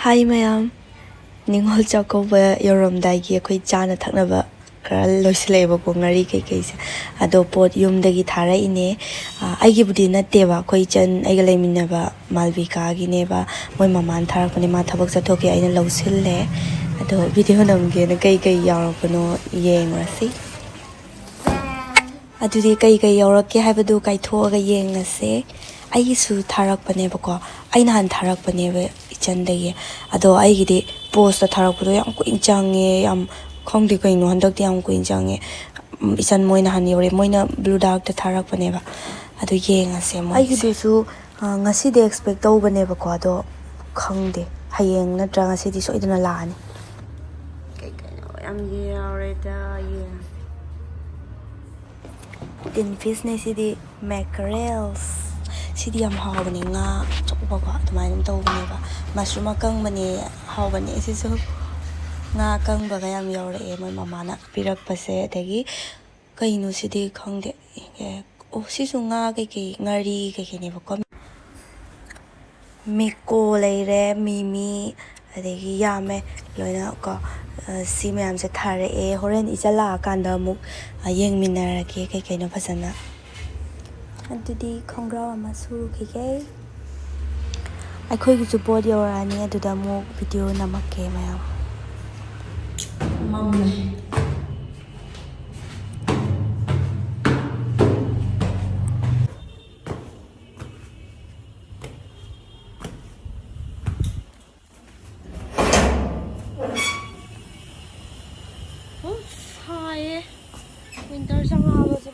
Hi mayam, Ningol Chakova Yoromdaigi akhoi chana thaknaba khara loisileba ko ngari kaise ado pot yumdagi thara ine aigi budi natteba akhoi chan aiga leiminaba Malvika gi neba moi maman tharakone ma thabak chathoke aina lousille ado video namge na kai yarakano yengrasi adudi kai yawrakke haibadu kai thoga yengase aigi su tharakpane bako aina han tharakpane ba ichandagi ado aigi di post tharakpado yam kuin change yam khongdi kaino handakti yam kuin change isan moina han yore moina blue dark ta tharakpane ba ado yengase mo aigi du su ngasi de expect tawbane bako ado khongde hayeng natra ngasi di soidana laani kai kaino yam yare da tin fish ne sidi mackerels sidi yam hawbani nga chokba ko admai dum tawbani ba mushroom akang bani hawbani sisu nga kang ba yam yawre e moi mama na pirak pase dagi kaino sidi khangde o sisu nga kai ngari kai ne ba ko miko leire mimi adagi yame loina ko si mayam se thare e horen ichala kanda muk yengminarake kai kaino phasana adudi khongra ama suru kike akhoi gi support yorani aduda mo video namakke mayam mamle hi winter sama ba sa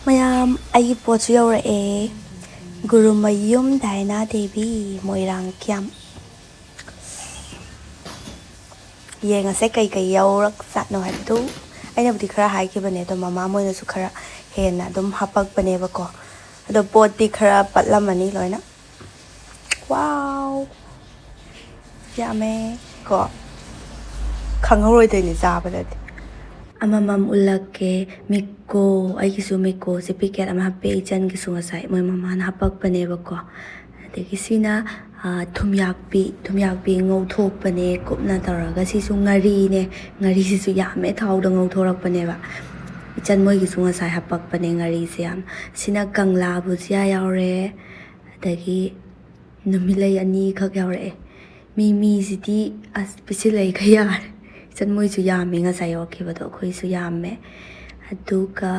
mayam ai pochu yawra e Gurumayum Daina Devi Moirang Kiam yenga se kai yawrak sat no hadu aina budi khara hai ki bane to mama moina su khara hena dum hapak bane ba ko ado pot di khara patlamani loina wow yame ko khangoroi de ni ja ba de amamam ulake miko aigi su miko se piket ama pe chan gi sunga sai moi mama na hapak pane ba ko adegi sina thumyak pi ngau thok pane kupna taraga si su ngari ne ngari si su yame thau da ngau thorak pane ba chan moi gi sunga sai hapak pane ngari se yam sina kangla bujia yaure adegi numilai ani khak yaure mi siti as pisilai khayar chan moi su yame nga sai okay ba to khoi su yame aduka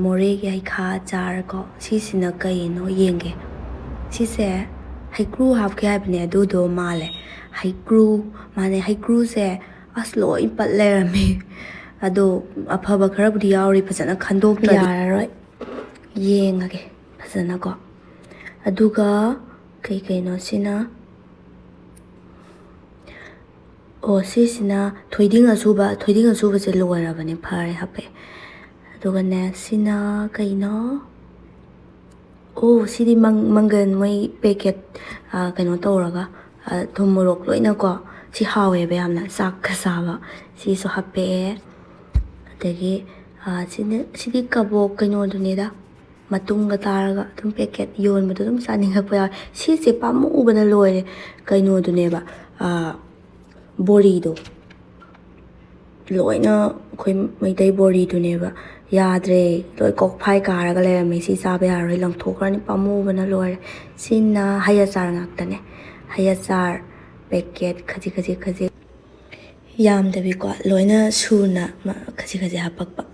more ge hai kha char ko si sina kai no yenge si se hai crew half ke hai bne do male hai crew mane hai crew se aslo in pat le me ado aphaba khara budi yauri phasana khandok na yararoi yenga ge phasana ko aduga kai no sina o sisina thoiding asuba se loira bane phare hape aduga ne sina kaino o sidi mangan mai packet kaino tawraga thumurok loina ko si hawe be amna sak khasaba si so hape adagi sidi kabo kaino dunida matunga taraga thum packet yon madu dum saninga pa si se pamu ubana loire kaino duneba bori do loina khoi maitai bori do neba yadre loi kok phai karaga le me si sa be aroi lang thokrani pamu bana loi sinna hayachar ngaktane hayachar packet khaji yam debi ko loina suna khaji hapakpa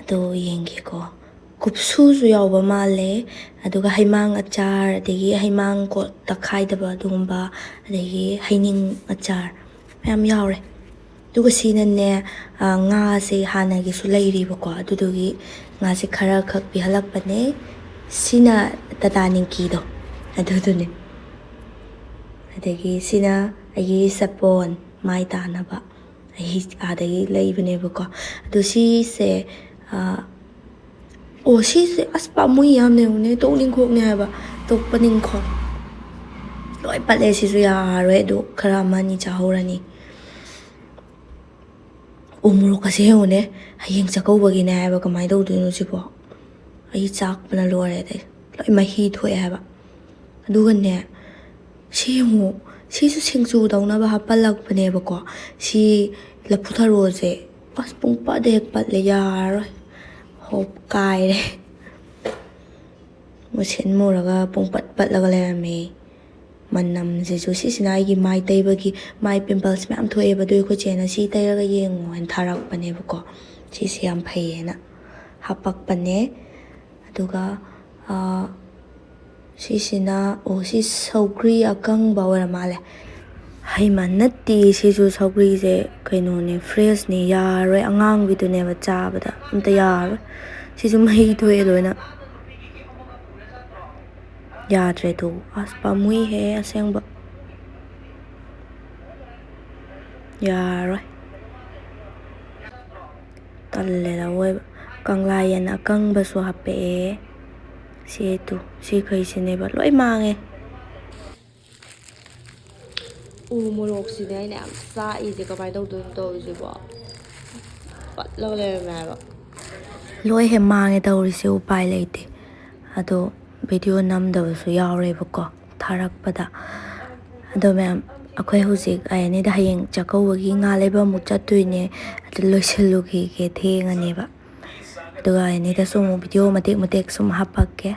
ado yenge ko kupsu su yawba male aduga haimang achar adegi haimang ko takhai daba dumba adegi haining achar mayam yawre duga sina ne nga se hana gi su leiri ba ko adudugi nga se khara khak pi halak pane sina tata ninki do adudune adegi sina agi sapon mai ta na ba ai adegi leibane ba ko adu si se ꯑꯣ ꯁꯤꯁꯦ ꯑꯁ ꯄꯥꯝꯃꯨꯏ ꯌꯥꯝꯅ ꯌꯦꯡꯉꯨꯅꯦ ꯇꯣꯛꯅꯤꯡꯈꯣꯛꯅꯦ ꯍꯥꯏꯕ ꯇꯣꯛꯄꯅꯤꯡꯈꯣꯛ ꯂꯣꯏ ꯄꯠꯂꯦ ꯁꯤꯁꯨ ꯌꯥꯔꯔꯣꯏ ꯑꯗꯨ ꯈꯔ ꯑꯃ ꯑꯅꯤ ꯆꯥꯍꯧꯔꯅꯤ ꯎ ꯃꯣꯔꯣꯛꯀꯁꯦ ꯌꯦꯡꯉꯨꯅꯦ ꯍꯌꯦꯡ ꯆꯥꯛꯀꯧꯕꯒꯤꯅꯦ ꯍꯥꯏꯕ ꯀꯃꯥꯏꯅ ꯇꯧꯗꯣꯏꯅꯣ ꯁꯤꯕꯣ ꯑꯩ ꯆꯥꯛꯄꯅ ꯂꯣꯏꯔꯦ ꯑꯗꯩ ꯂꯣꯏ ꯃꯍꯤ ꯊꯣꯛꯑꯦ ꯍꯥꯏꯕ ꯑꯗꯨꯒꯅꯦ ꯁꯤ ꯌꯦꯡꯉꯨ ꯁꯤꯁꯨ ꯁꯤꯡꯖꯨ ꯇꯧꯅꯕ ꯍꯥꯞꯄꯜꯂꯛꯄꯅꯦꯕꯀꯣ ꯁꯤ ꯂꯐꯨꯊꯔꯣꯁꯦ ꯑꯁ ꯄꯨꯡ ꯄꯠ ꯍꯦꯛ ꯄꯠꯂꯦ ꯌꯥꯔꯔꯣꯏ ꯍꯣꯞ ꯀꯥꯏꯔꯦ ꯃꯨꯁꯤꯟ ꯃꯨꯔꯒ ꯄꯨꯡꯄꯠ ꯄꯠꯂꯒ ꯂꯩꯔꯝꯃꯦ ꯃꯅꯝꯁꯤꯁꯨ ꯁꯤꯁꯤꯅ ꯑꯩꯒꯤ ꯃꯥꯏ ꯇꯩꯕꯒꯤ ꯃꯥꯏ ꯄꯤꯝꯄꯜꯁ ꯃꯌꯥꯝ ꯊꯣꯛꯑꯦꯕ ꯑꯗꯨ ꯑꯩꯈꯣꯏ ꯆꯦꯅ ꯁꯤ ꯇꯩꯔꯒ ꯌꯦꯡꯉꯣ ꯍꯥꯏꯅ ꯊꯥꯔꯛꯄꯅꯦꯕꯀꯣ ꯁꯤꯁꯦ ꯌꯥꯝ ꯐꯩꯌꯦꯅ ꯍꯥꯄꯛꯄꯅꯦ ꯑꯗꯨꯒ ꯁꯤꯁꯤꯅ ꯁꯤ ꯁꯧꯒ꯭ꯔꯤ ꯑꯀꯪꯕ ꯑꯣꯏꯔ ꯃꯥꯜꯂꯦ ꯍꯩꯃ ꯅꯠꯇꯦ ꯁꯤꯁꯨ ꯁꯧꯒ꯭ꯔꯤꯁꯦ ꯀꯩꯅꯣꯅꯦ ꯐ꯭ꯔꯦꯁꯅꯦ ꯌꯥꯔꯔꯣꯏ ꯑꯉꯥꯡꯕꯤꯗꯨꯅꯦꯕ ꯆꯥꯕꯗ ꯑꯝꯇ ꯌꯥꯔꯔꯣꯏ ꯁꯤꯁꯨ ꯃꯍꯤ ꯊꯣꯛꯑꯦ ꯂꯣꯏꯅ ꯌꯥꯗ꯭ꯔꯦ ꯇꯨ ꯑꯁ ꯄꯥꯝꯃꯨꯏꯍꯦ ꯑꯁꯦꯡꯕ ꯌꯥꯔꯔꯣꯏ ꯇꯜꯂꯦꯗ ꯑꯋꯣꯏꯕ ꯀꯪꯂꯥ ꯌꯦꯟ ꯑꯀꯪꯕꯁꯨ ꯍꯥꯞꯄꯛꯑꯦ ꯁꯤꯈꯩꯁꯤꯅꯦꯕ ꯂꯣꯏ ꯃꯥꯡꯉꯦ ꯎ ꯃꯣꯔꯣꯛꯁꯤꯅꯦ ꯑꯩꯅ ꯌꯥꯝ ꯆꯥꯛꯏꯁꯦ ꯀꯃꯥꯏꯅ ꯇꯧꯗꯣꯏꯅꯣ ꯇꯧꯔꯤꯁꯤꯕꯣ ꯄꯠꯂꯒ ꯂꯩꯔꯝꯃꯦ ꯍꯥꯏꯕ ꯂꯣꯏ ꯍꯦꯛ ꯃꯥꯡꯉꯦ ꯇꯧꯔꯤꯁꯦ ꯎꯄꯥꯏ ꯂꯩꯇꯦ ꯑꯗꯣ ꯚꯤꯗꯤꯑꯣ ꯅꯝꯗꯕꯁꯨ ꯌꯥꯎꯔꯦꯕꯀꯣ ꯊꯥꯔꯛꯄꯗ ꯑꯗꯣ ꯃꯌꯥꯝ ꯑꯩꯈꯣꯏ ꯍꯧꯖꯤꯛ ꯑꯥꯏꯑꯦꯟꯑꯦꯗ ꯍꯌꯦꯡ ꯆꯥꯛꯀꯧꯕꯒꯤ ꯉꯥ ꯂꯩꯕ ꯑꯃꯨꯛ ꯆꯠꯇꯣꯏꯅꯦ ꯑꯗꯨ ꯂꯣꯏꯁꯤꯜꯂꯨꯈꯤꯒꯦ ꯊꯦꯡꯉꯅꯦꯕ ꯑꯗꯨꯒ ꯑꯥꯏꯑꯦꯟꯑꯦꯗꯁꯨ ꯑꯃꯨꯛ ꯚꯤꯗꯤꯑꯣ ꯃꯇꯦꯛ ꯃꯇꯦꯛ ꯁꯨꯝ ꯍꯥꯞꯄꯛꯀꯦ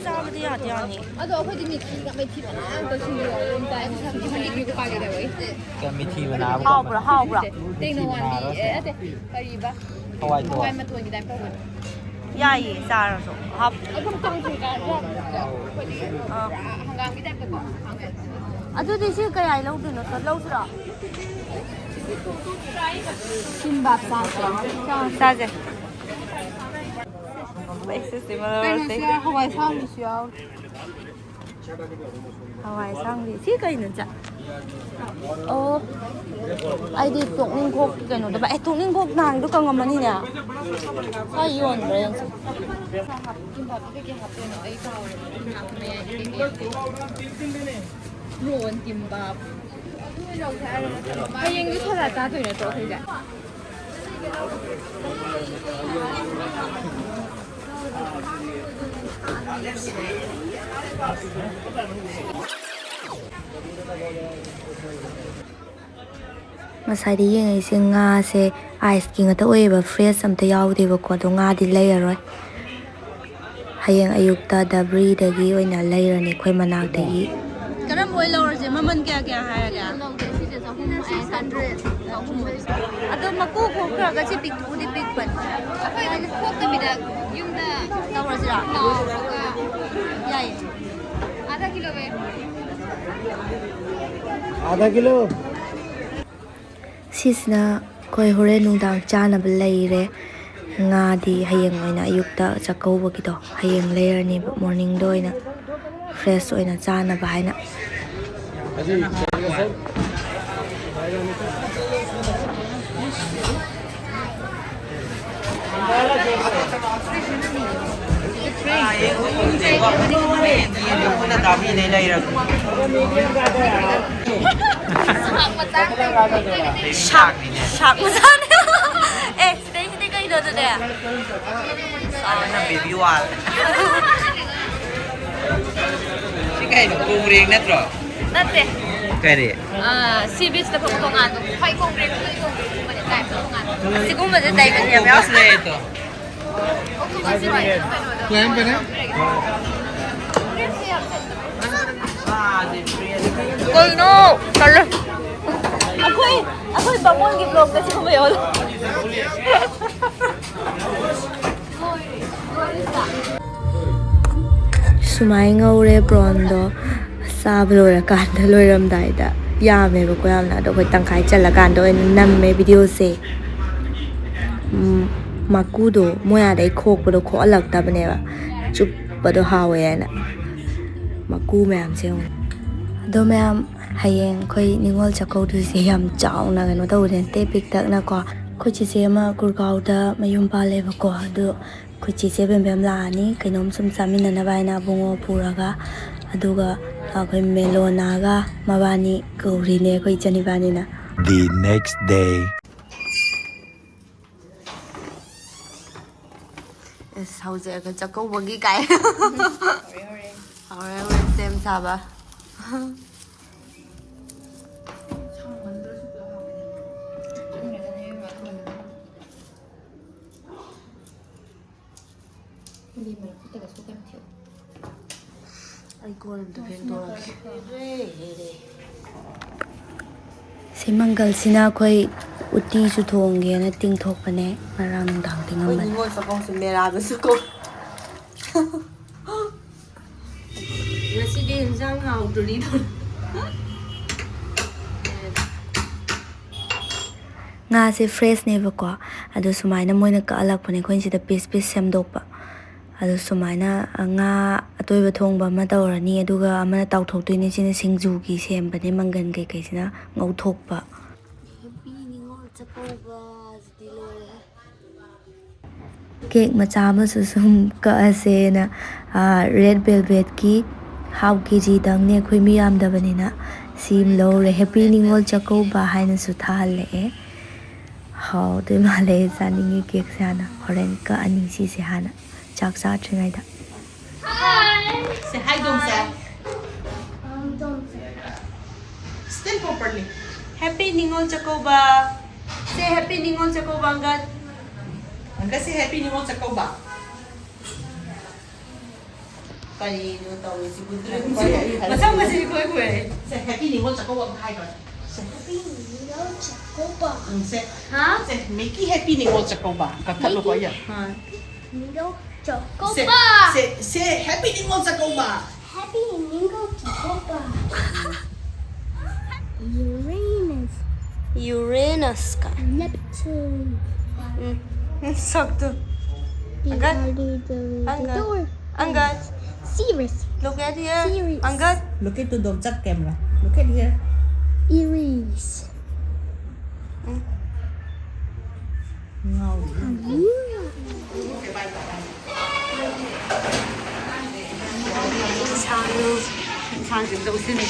ꯆꯥꯕꯗꯤ ꯌꯥꯗꯤ ꯌꯥꯅꯤ ꯑꯗꯣ ꯑꯩꯈꯣꯏꯗꯤ ꯃꯩꯊꯤ ꯃꯅꯥ ꯇꯧꯁꯤꯟꯕ ꯌꯥꯎꯋꯦ ꯃꯤꯊꯤ ꯃꯅꯥ ꯍꯥꯎꯕ꯭ꯔꯥ ꯇꯦꯡꯅꯋꯥꯟꯕꯤ ꯅꯠꯇꯦ ꯀꯔꯤꯕ ꯍꯋꯥꯏ ꯃꯇꯣꯟꯒꯤ ꯇꯥꯏꯞ ꯇꯧꯕꯅꯤ ꯌꯥꯏꯌꯦ ꯆꯥꯔꯁꯨ ꯑꯗꯨꯝ ꯀꯥꯡꯁꯣꯏ ꯆꯥꯔꯁꯨ ꯑꯩꯈꯣꯏꯗꯤ ꯄꯨꯔꯥ ꯍꯪꯒꯥꯝꯒꯤ ꯇꯥꯏꯞꯇꯀꯣ ꯑꯗꯨꯗꯤ ꯁꯤ ꯀꯌꯥ ꯂꯧꯗꯣꯏꯅꯣ ꯂꯧꯁꯤꯔꯣ ꯀꯤꯝꯕꯥꯞ ꯆꯥꯁꯦ ꯀꯩꯅꯣꯁꯨ ꯌꯥꯎ ꯍꯋꯥꯏ ꯑꯁꯥꯡꯕꯤꯁꯨ ꯌꯥꯎꯔꯤ ꯍꯋꯥꯏ ꯑꯁꯥꯡꯕꯤ ꯁꯤ ꯀꯩꯅꯣ ꯑꯣ ꯑꯩꯗꯤ ꯇꯣꯛꯅꯤꯡꯈꯣꯛ ꯀꯩꯅꯣꯗ ꯇꯣꯛꯅꯤꯡꯈꯣꯛ ꯅꯍꯥꯟꯗꯣ ꯀꯪꯉꯝꯃꯅꯤꯅꯦ ꯁ꯭ꯋꯥꯏ ꯌꯣꯟꯕ꯭ꯔꯥ ꯌꯦꯡꯁꯤ ꯀꯤꯝꯕꯥꯞꯇꯤ ꯀꯩꯀꯩ ꯍꯥꯞꯇꯣꯏꯅꯣ ꯑꯩ ꯀꯥꯎꯔꯦ ꯔꯣꯟ ꯀꯤꯝꯕꯥꯞ ꯍꯌꯦꯡꯗꯤ ꯁꯂꯥꯠ ꯆꯥꯗꯣꯏ ꯅꯠꯇ꯭ꯔꯣ ꯑꯩꯈꯣꯏꯁꯦ ꯉꯁꯥꯏꯗ ꯌꯦꯡꯉꯛꯏꯁꯦ ꯉꯥꯁꯦ ꯑꯥꯏꯁꯀꯤ ꯉꯥꯛꯇ ꯑꯣꯏꯌꯦꯕ ꯐ꯭ꯔꯦꯁ ꯑꯝꯇ ꯌꯥꯎꯗꯦꯕꯀꯣ ꯑꯗꯣ ꯉꯥꯗꯤ ꯂꯩꯔꯔꯣꯏ ꯍꯌꯦꯡ ꯑꯌꯨꯛꯇ ꯗꯕ꯭ꯔꯤꯗꯒꯤ ꯑꯣꯏꯅ ꯂꯩꯔꯅꯤ ꯑꯩꯈꯣꯏ ꯃꯅꯥꯛꯇꯒꯤ ꯀꯔꯝꯕ ꯑꯣꯏꯅ ꯂꯧꯔꯁꯦ ꯃꯃꯜ ꯀꯌꯥ ꯍꯥꯏꯔꯒꯦ ꯑꯗꯣ ꯃꯀꯨ ꯈꯣꯛꯈ꯭ꯔꯒ ꯁꯤ ꯄꯤꯛꯇꯨꯗꯤ ꯄꯤꯛꯄꯅꯤ ꯑꯩꯈꯣꯏ ꯈꯣꯛꯇꯕꯤꯗ ꯌꯨꯝꯗ ꯇꯧꯔꯁꯤꯔꯥ ꯂꯥꯎꯔꯒ ꯌꯥꯏꯌꯦ आधा किलो में आधा किलो ꯁꯤꯁꯤꯅ ꯑꯩꯈꯣꯏ ꯍꯣꯔꯦꯟ ꯅꯨꯡꯗꯥꯡ ꯆꯥꯅꯕ ꯂꯩꯔꯦ ꯉꯥꯗꯤ ꯍꯌꯦꯡ ꯑꯣꯏꯅ ꯑꯌꯨꯛꯇ ꯆꯥꯛꯀꯧꯕꯒꯤꯗꯣ ꯍꯌꯦꯡ ꯂꯩꯔꯅꯦꯕ ꯃꯣꯔꯅꯤꯡꯗ ꯑꯣꯏꯅ ꯐ꯭ꯔꯦꯁ ꯑꯣꯏꯅ ꯆꯥꯅꯕ ꯍꯥꯏꯅ ꯁꯥꯛ ꯃꯆꯥꯅꯦ ꯁꯤꯗꯩ ꯀꯩꯅꯣ ꯑꯗꯨꯗꯤ ꯕꯦꯕꯤ ꯋꯥꯜ ꯁꯤ ꯀꯩꯅꯣ ꯀꯣꯡꯒ꯭ꯔꯦꯡ ꯅꯠꯇ꯭ꯔꯣ नत्ते ꯀꯔꯤ सी बीच ꯇ ꯐꯪꯕ ꯇꯣꯉꯥꯟꯗꯣ ꯐꯩ ꯀꯣꯡꯒ꯭ꯔꯦꯡ ꯐꯩ ꯀꯣꯡꯒ꯭ꯔꯦꯡꯒꯨꯝꯕꯅꯦ ꯇꯥꯏꯞꯇ ꯇꯣꯉꯥꯟ ꯑꯁꯤꯒꯨꯝꯕꯁꯦ ꯂꯩꯕꯅꯦ ꯌꯥꯝ Octopus na ito. Yan ba na? ꯀꯩꯅꯣ ꯇꯜꯂꯦ ꯑꯩꯈꯣꯏ ꯕꯥꯃꯣꯟꯒꯤ ꯕ꯭ꯂꯣꯛꯇ ꯁꯤꯒꯨꯝꯕ ꯌꯥꯎꯂꯣ ꯁꯨꯃꯥꯏꯅ ꯉꯧꯔꯦ ꯄ꯭ꯔꯣꯟꯗꯣ ꯑꯁ ꯆꯥꯕ ꯂꯣꯏꯔꯀꯥꯟꯗ ꯂꯣꯏꯔꯝꯗꯥꯏꯗ ꯌꯥꯝꯃꯦꯕꯀꯣ ꯌꯥꯝꯅ ꯑꯗꯣ ꯑꯩꯈꯣꯏ ꯇꯪꯈꯥꯏ ꯆꯜꯂꯀꯥꯟꯗ ꯑꯣꯏꯅ ꯅꯝꯃꯦ ꯚꯤꯗꯤꯑꯣꯁꯦ ꯃꯀꯨꯗꯣ ꯃꯣꯏ ꯑꯥꯗꯩ ꯈꯣꯛꯄꯗꯣ ꯈꯣꯛꯍꯜꯂꯛꯇꯕꯅꯦꯕ ꯆꯨꯞꯄꯗꯣ ꯍꯥꯎꯋꯦ ꯍꯥꯏꯅ ꯃꯀꯨ ꯃꯌꯥꯝꯁꯦ ꯌꯦꯡꯉꯨ ꯑꯗꯣ ꯃꯌꯥꯝ ꯍꯌꯦꯡ ꯑꯩꯈꯣই ꯅꯤꯉꯣꯜ ꯆꯥꯛꯀꯧꯗꯣꯏꯁꯦ ꯌꯥꯝ ꯆꯥꯎꯅ ꯀꯩꯅꯣ ꯇꯧꯕꯗꯤ ꯅꯠꯇꯦ ꯄꯤꯛꯇꯛꯅꯀꯣ ꯑꯩꯈꯣꯏ ꯆꯦꯆꯦ ꯑꯃ ꯒꯨꯔꯒꯥꯎꯗ ꯃꯌꯨꯝ ꯄꯥꯜꯂꯦꯕꯀꯣ ꯑꯗꯣ ꯑꯩꯈꯣꯏ ꯆꯦꯆꯦ ꯕꯦꯝꯕꯦꯝ ꯂꯥꯛꯑꯅꯤ ꯀꯩꯅꯣꯝ ꯁꯨꯝ ꯆꯥꯃꯤꯟꯅꯅꯕ ꯍꯥꯏꯅ ꯑꯕꯨꯡꯉꯣ ꯄꯨꯔꯒ ꯑꯗꯨꯒ ꯑꯩꯈꯣꯏ ꯃꯦꯂꯣꯅꯥꯒ ꯃꯕꯥꯅꯤ ꯀꯧꯔꯤꯅꯦ ꯑꯩꯈꯣꯏ ꯏꯆꯟ ꯏꯕꯥꯅꯤꯅ The next day. ꯑꯁ ꯍꯧꯖꯤꯛ ꯑꯩꯈꯣꯏ ꯆꯥꯛꯀꯧꯕꯒꯤ ꯀꯥꯏ ꯍꯧꯔꯦ ꯁꯦꯝ ꯁꯥꯕ ꯑꯩ ꯀꯣꯟ ꯑꯝꯇ ꯐꯦꯡꯗꯣꯛꯑꯒꯦ ꯁꯤ ꯃꯪꯒꯜꯁꯤꯅ ꯑꯩꯈꯣꯏ ꯎꯇꯤꯁꯨ ꯊꯣꯡꯒꯦꯅ ꯇꯤꯡꯊꯣꯛꯄꯅꯦ ꯉꯔꯥꯡ ꯅꯨꯡꯗꯥꯡ ꯇꯤꯡꯉꯝꯕꯅꯦ ꯅꯤꯉꯣꯜ ꯆꯥꯛꯀꯧꯕꯁꯦ ꯃꯦꯔꯥꯗꯁꯨ ꯀꯣ ꯉꯁꯤꯗꯤ ꯏꯟꯁꯥꯡ ꯍꯥꯎꯗꯣꯔꯤ ꯉꯥꯁꯦ ꯐ꯭ꯔꯦꯁꯅꯦꯕꯀꯣ ꯑꯗꯣ ꯁꯨꯃꯥꯏꯅ ꯃꯣꯏꯅ ꯀꯛꯍꯜꯂꯛꯄꯅꯦ ꯑꯩꯈꯣꯏꯅ ꯁꯤꯗ ꯄꯤꯁ ꯄꯤꯁ ꯁꯦꯝꯗꯣꯛꯄ ꯑꯗꯣ ꯁꯨꯃꯥꯏꯅ ꯉꯥ ꯑꯇꯣꯏꯕ ꯊꯣꯡꯕ ꯑꯃ ꯇꯧꯔꯅꯤ ꯑꯗꯨꯒ ꯑꯃꯅ ꯇꯥꯎꯊꯣꯛꯇꯣꯏꯅꯤ ꯁꯤꯅ ꯁꯤꯡꯖꯨꯒꯤ ꯁꯦꯝꯕꯅꯦ ꯃꯪꯒꯟ ꯀꯩꯀꯩꯁꯤꯅ ꯉꯧꯊꯣꯛꯄ ꯍꯦꯞꯄꯤ ꯅꯤꯉꯣꯜ ꯆꯥꯛꯀꯧꯕꯁꯤꯗꯤ ꯂꯣꯏꯔꯦ ꯀꯦꯛ ꯃꯆꯥ ꯑꯃꯁꯨ ꯁꯨꯝ ꯀꯛꯑꯁꯦꯅ ꯔꯦꯗ ꯚꯦꯜꯚꯦꯠꯀꯤ ꯍꯥꯐ ꯀꯦꯖꯤꯗꯪꯅꯦ ꯑꯩꯈꯣꯏ ꯃꯤ ꯌꯥꯝꯗꯕꯅꯤ나 ꯁꯤꯃ ꯂꯧꯔꯦ ꯍꯦꯞꯄꯤ ꯅꯤꯉꯣꯜ ꯆꯥꯛꯀꯧꯕ ꯍꯥꯏꯅꯁꯨ ꯊꯥꯍꯜꯂꯛꯑꯦ ꯍꯥꯎꯗꯣꯏ ꯃꯥꯜꯂꯦ ꯆꯥꯅꯤꯡꯉꯤ ꯀꯦꯛꯁꯦ ꯍꯥꯟꯅ ꯍꯣꯔꯦꯟ ꯀꯛꯑꯅꯤ ꯁꯤꯁꯦ ꯍꯥꯟꯅ ꯆꯥꯛ ꯆꯥꯗ꯭ꯔꯤꯉꯩꯗ Say hi, Domsa. Stand properly. Happy Ningol Chakoba. Say Happy Ningol Chakoba, Angad. Angad, say Happy Ningol Chakoba. Kanino tawag si Budre? Masang masih ko ko eh. Say Happy Ningol Chakoba, hi God. Happy Ningol Chakoba. Say, ha? Say Mickey Happy Ningol Chakoba. Kakalo ko yan. Ningol Chakoba. Say Happy Ningol Chakoba. Happy Ningol Chakoba. Uranus. Uranus ka Neptune. sakto Angad. Thor. Angad Sirius. look at here Sirius. Angad Look into Domsa camera. Look at here. Aries. Wow. 상승 좀 쓰네.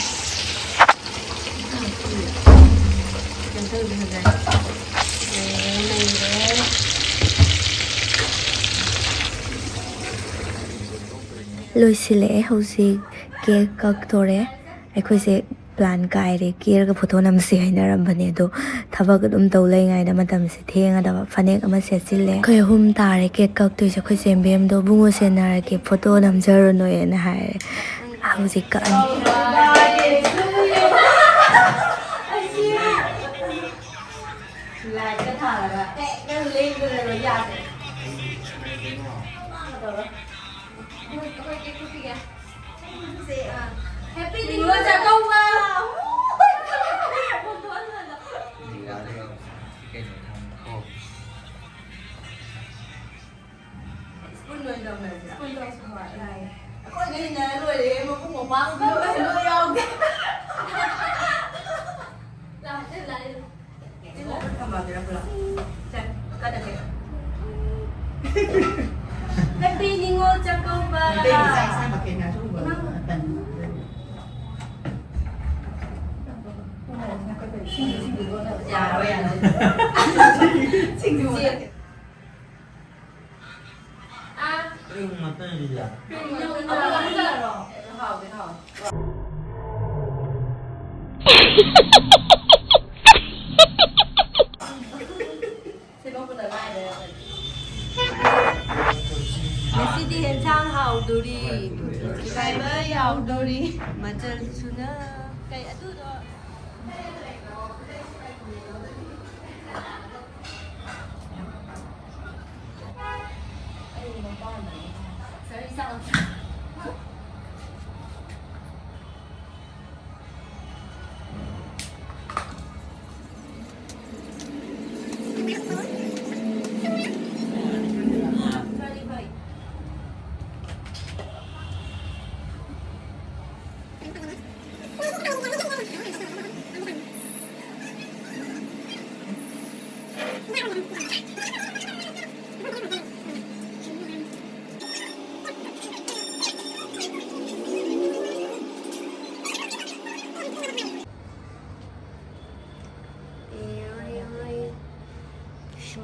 ꯂꯣꯏꯁꯤꯜꯂꯛꯑꯦ ꯍꯧꯖꯤꯛ cake ꯀꯛꯇꯣꯔꯦ ꯑꯩꯈꯣꯏꯁꯦ plan ꯀꯥꯏꯔꯦ ꯀꯦꯔꯒ photo ꯅꯝꯁꯦ ꯍꯥꯏꯅꯔꯝꯕꯅꯦ ꯑꯗꯣ ꯊꯕꯛ ꯑꯗꯨꯝ ꯇꯧ ꯂꯩꯉꯩꯗ ꯃꯇꯝꯁꯦ ꯊꯦꯡꯉꯗꯕ ꯐꯅꯦꯛ ꯑꯃ ꯁꯦꯠꯆꯤꯜꯂꯦ ꯑꯩꯈꯣই 3 ꯇꯥꯔꯦ ꯀꯦꯛ ꯀꯛꯇꯣꯏꯁꯦ ꯑꯩꯈꯣꯏ ꯆꯦꯝꯕꯦꯝꯗꯣ ꯕꯨꯡꯉꯣ ꯁꯦꯟꯅꯔꯒꯦ ꯐꯣꯇꯣ ꯅꯝꯖꯔꯨꯅꯣꯅ ꯍꯥꯏꯔꯦ ꯍꯧꯖꯤꯛ ꯀꯛꯑꯅꯤ Happy Ningol Chakoba. Happy Ningol Chakoba. ꯉꯁꯤꯗꯤ ꯌꯦꯟꯁꯥꯡ ꯍꯥꯎꯗꯣꯔꯤ ꯏꯀꯥꯏꯕ ꯌꯥꯎꯗꯣꯔꯤ ꯃꯆꯜ ꯁꯨꯅ ꯀꯩ ꯑꯗꯨꯗꯣ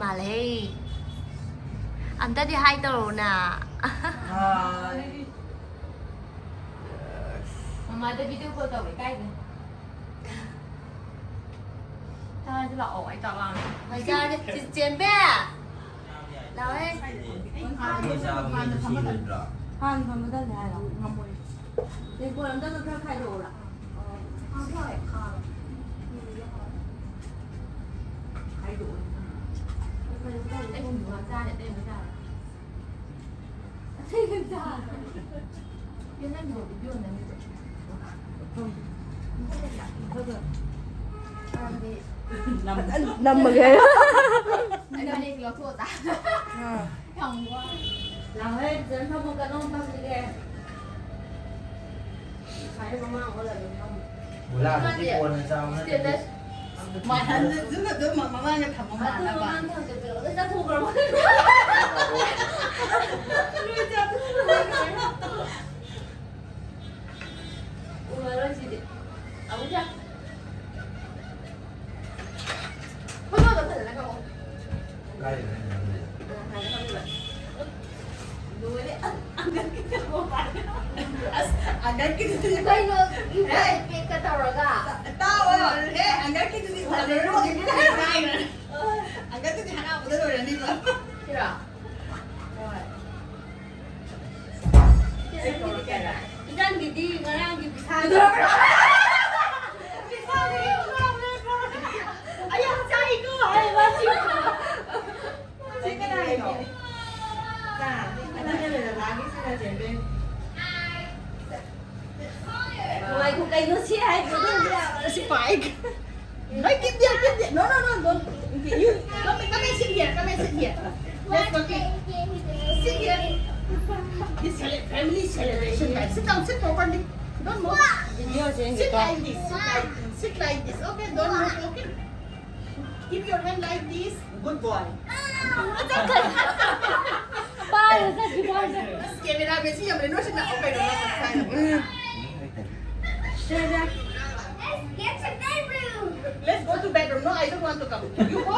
mà lấy anh ta đi hai tàu nè mà tôi video cô tàu bị cay rồi sao anh bảo ổ anh chọn làm mày ra đi tiền bé nào ấy 한 밤에 다 내라 내 거랑 다 그렇게 가려 오라 em không hóa ra để tên mới ra Việt Nam nhiều cái đường này nằm mà ghê anh đang đi kéo thua ta hỏng quá làm hết dẫn không một cái nông tâm gì ghê phải không mang có lần không Ủa làm cái quần là sao nó mà hắn giữ là giữ mà mang cái thằng mà là bà ra thu rồi ủa rồi gì à đúng chưa không bao giờ thử là cậu Cái này Angkat kita ni. đây nó cái tàu rồi cả Tahu, angkat kita ni. Angkat tu ni hana betul orang ni lah. chưa à 이단 기디 나랑 기디 사 Ayah cari kau. Ayah masih. Siapa dah itu? Nah, ada yang lagi sudah jadi. ngoài cuộc cây nó xí hay của tôi là Spike. Nói kiếm dia. No. Don't. You. Come and sit here. Let's go. Sit here. This family celebration, guys. Sit down properly. Don't move. Sit like this. Sit like this. Okay, don't move. Okay. Keep your hand like this. Good boy. ba rồi ra thì ba rồi Camera bên sini yang boleh nulis nak open orang pasal. Get to bedroom. Let's go to bedroom. No, I don't want to come. You go.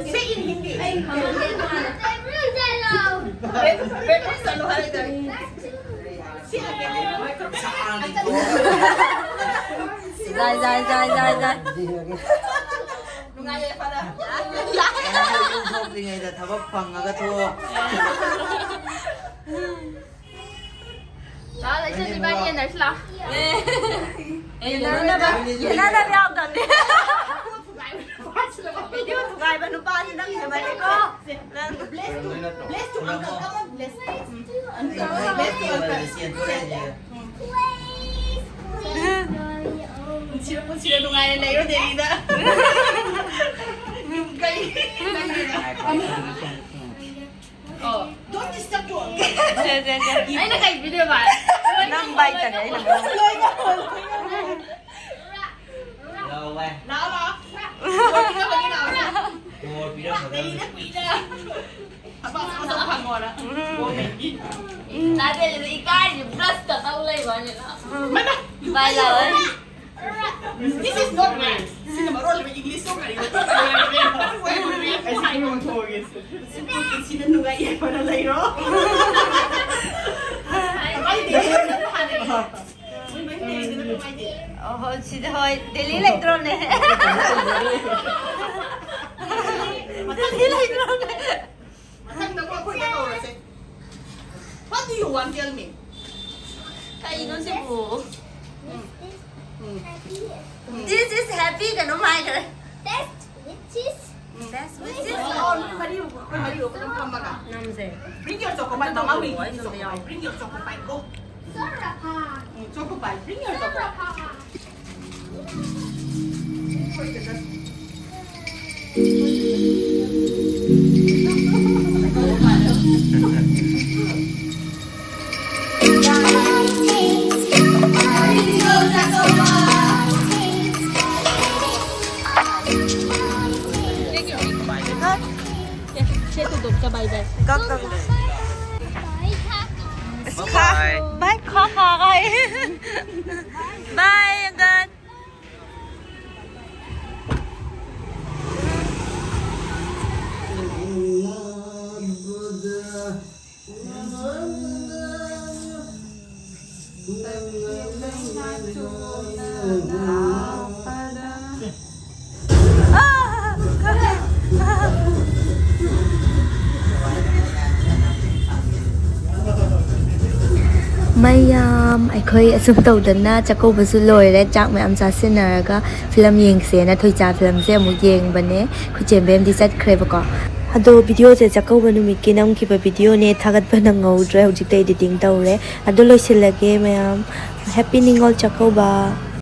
Say in Hindi. Bedroom hello. Bedroom selalu ada dari. See again. dài Nungaya pada. không thì ngày là thằng bắp phần ở cái thua đó lấy chân đi ba nhiên đấy là 얘나나 배웠던 데 video thuộc ai bên ba thì đang hiểu bài đấy cô Bless to uncle. Come on, bless. Bless to uncle. Sila nungaya na yun, Derida. Oh, don't disturb your uncle. ấy là cảnh video mà năm bay tận đấy là Đâu quay Nào. Quay cái nào nè. một video của Đây nó quỷ ra. Apa masuk pangor ah. tadi ada ikan di blast tak tahu lagi banyak lah Mana? bay rồi This is not right. Sino ba role English so kali. Ay sino mo tawag is. Sino nungaya para lairo. Ay di. 진짜 hơi delete lại drone này delete lại drone này What do you want? Tell me. cái nó sẽ buồn Happy. this is happy cái nó mai rồi That's witches. that's what it Oh, Mario, Mario, kung kamba ka. năm giờ Bring your choco pie. Mama will give you choco pie. Bring your choco pie. Go. Soraka. Choco pie. Bring your choco pie. Soraka. sẽ tục cho bài về có bye bye khó khó rồi bye anh Mayam, aikoy asum tau dan na chako basu loi le chak me am sa sinar ka film yeng se na thoi cha film se mu yeng bane khu chen bem di sat khre ba ko ado video se chako banu mi ki nam ki ba video ne thagat ba na ngau dre hojik te editing tau re ado loi sil lage mayam happy ningol chako ba